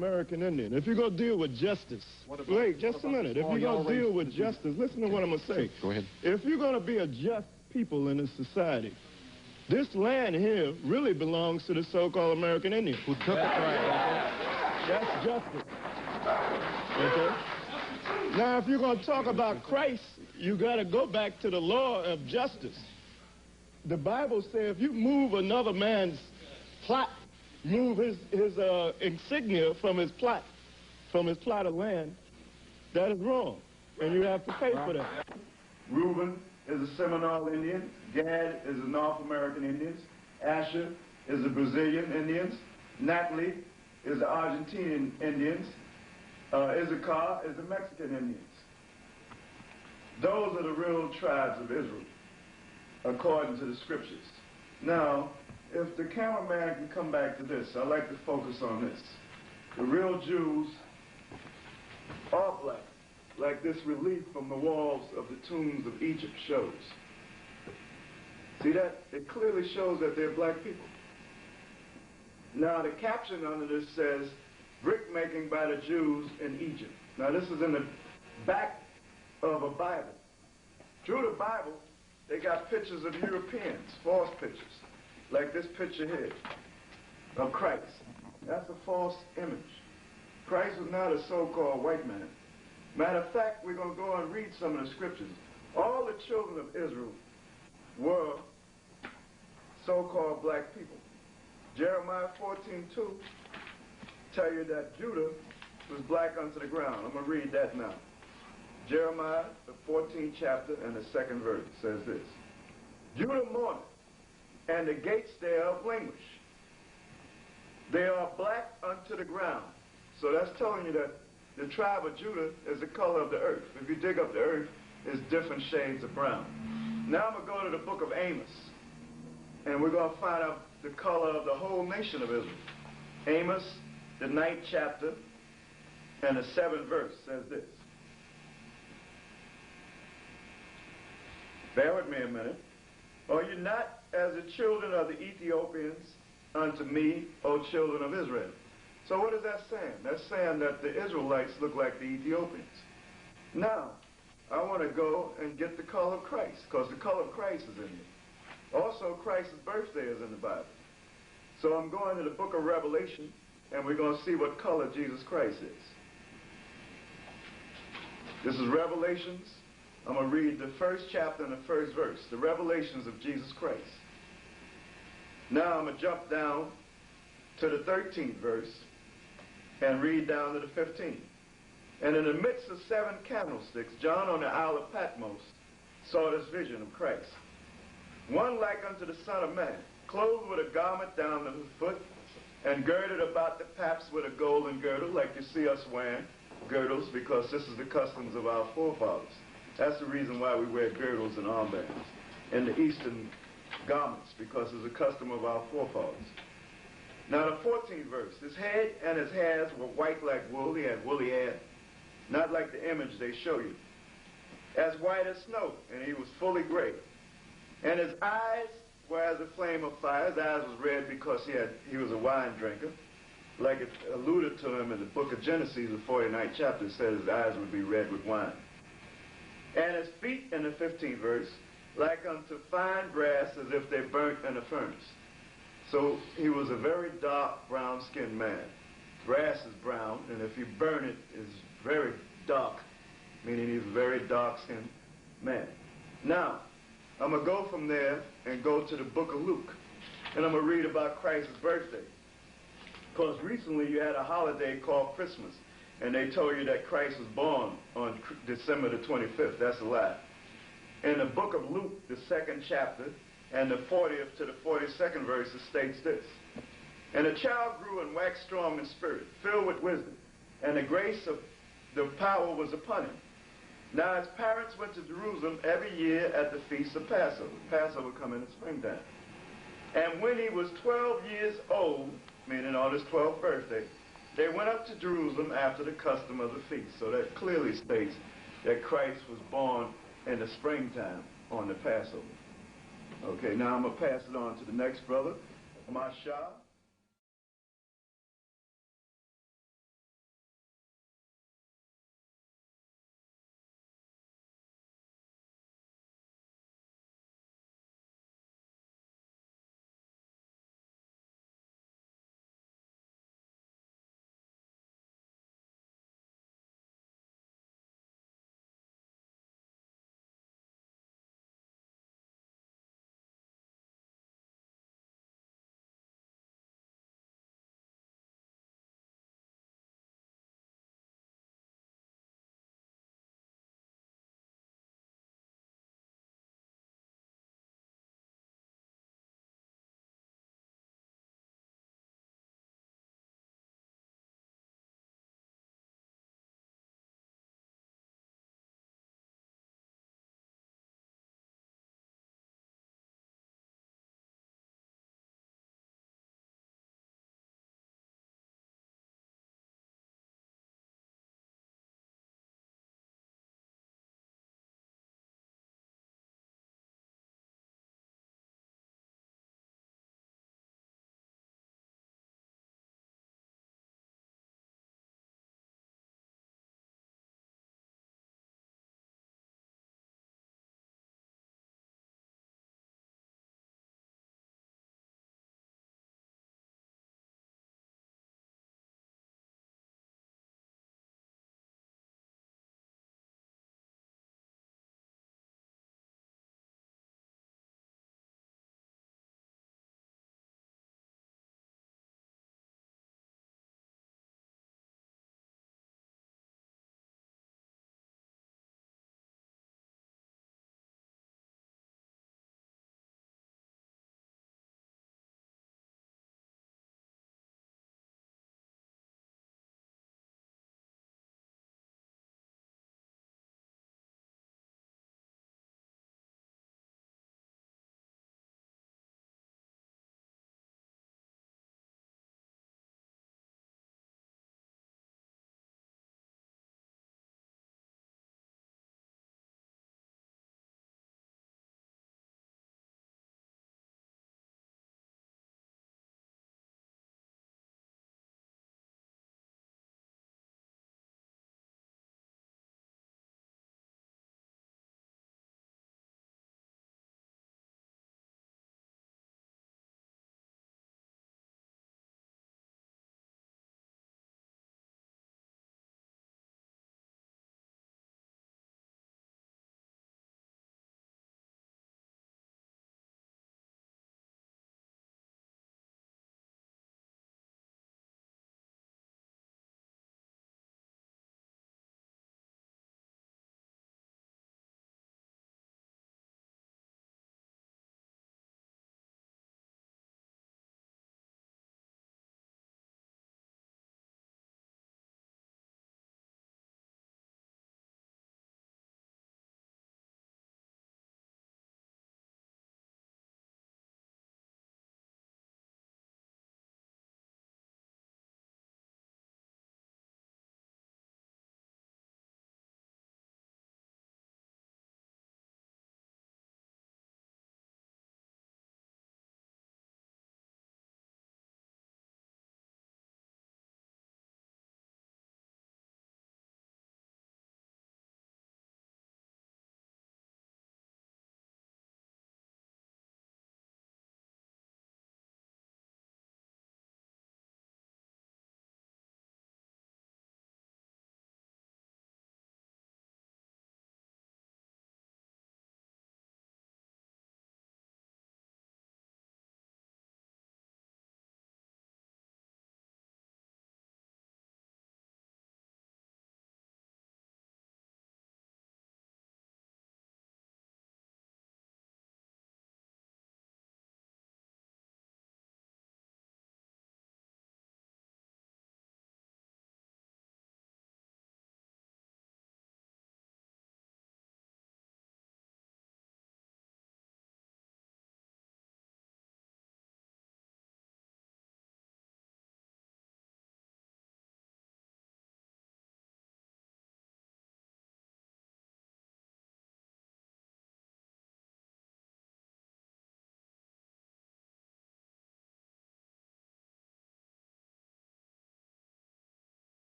American Indian. If you're going to deal with justice, wait just a minute. If you're going to deal with justice, listen to what I'm going to say. Go ahead. If you're going to be a just people in this society, this land here really belongs to the so-called American Indian. Who took it right? That's justice. Okay? Now, if you're going to talk about Christ, you got to go back to the law of justice. The Bible says if you move another man's plot, move his insignia from his plot of land, that is wrong, and you have to pay for that. Reuben is a Seminole Indian. Gad is the North American Indians. Asher is the Brazilian Indians. Naphtali is the Argentinian Indians. Issachar is the Mexican Indians. Those are the real tribes of Israel, according to the scriptures. Now, if the cameraman can come back to this, I'd like to focus on this. The real Jews are black, like this relief from the walls of the tombs of Egypt shows. See that? It clearly shows that they're black people. Now, the caption under this says, brick making by the Jews in Egypt. Now, this is in the back of a Bible. Through the Bible, they got pictures of Europeans, false pictures, like this picture here of Christ. That's a false image. Christ was not a so-called white man. Matter of fact, we're going to go and read some of the scriptures. All the children of Israel were so-called black people. Jeremiah 14:2 tell you that Judah was black unto the ground. I'm going to read that now. Jeremiah, the 14th chapter and the 2nd verse says this. Judah mourneth, and the gates thereof languish. They are black unto the ground. So that's telling you that the tribe of Judah is the color of the earth. If you dig up the earth, it's different shades of brown. Now I'm going to go to the book of Amos, and we're going to find out the color of the whole nation of Israel. Amos, the 9th chapter and the 7th verse says this. Bear with me a minute. Are you not as the children of the Ethiopians unto me, O children of Israel? So what is that saying? That's saying that the Israelites look like the Ethiopians. Now, I want to go and get the color of Christ, because the color of Christ is in there. Also, Christ's birthday is in the Bible. So I'm going to the book of Revelation, and we're going to see what color Jesus Christ is. This is Revelations. I'm going to read the 1st chapter and the 1st verse, the revelations of Jesus Christ. Now I'm going to jump down to the 13th verse and read down to the 15th. And in the midst of 7 candlesticks, John on the Isle of Patmos saw this vision of Christ. One like unto the Son of Man, clothed with a garment down to his foot, and girded about the paps with a golden girdle, like you see us wearing girdles, because this is the customs of our forefathers. That's the reason why we wear girdles and armbands in the Eastern garments, because it's a custom of our forefathers. Now the 14th verse, his head and his hairs were white like wool. He had woolly hair, not like the image they show you, as white as snow, and he was fully gray. And his eyes were as a flame of fire. His eyes was red because he was a wine drinker. Like it alluded to him in the book of Genesis, the 49th chapter, it says his eyes would be red with wine. And his feet, in the 15th verse, like unto fine brass, as if they burnt in a furnace. So he was a very dark, brown-skinned man. Brass is brown, and if you burn it, it's very dark, meaning he's a very dark-skinned man. Now, I'm going to go from there and go to the book of Luke, and I'm going to read about Christ's birthday. Because recently you had a holiday called Christmas, and they told you that Christ was born on December the 25th. That's a lie. In the book of Luke, the 2nd chapter, and the 40th to the 42nd verse, it states this. And the child grew and waxed strong in spirit, filled with wisdom, and the grace of the power was upon him. Now his parents went to Jerusalem every year at the feast of Passover. Passover come in the springtime. And when he was 12 years old, meaning on his 12th birthday, they went up to Jerusalem after the custom of the feast. So that clearly states that Christ was born in the springtime on the Passover. Okay, now I'm going to pass it on to the next brother, Mashah.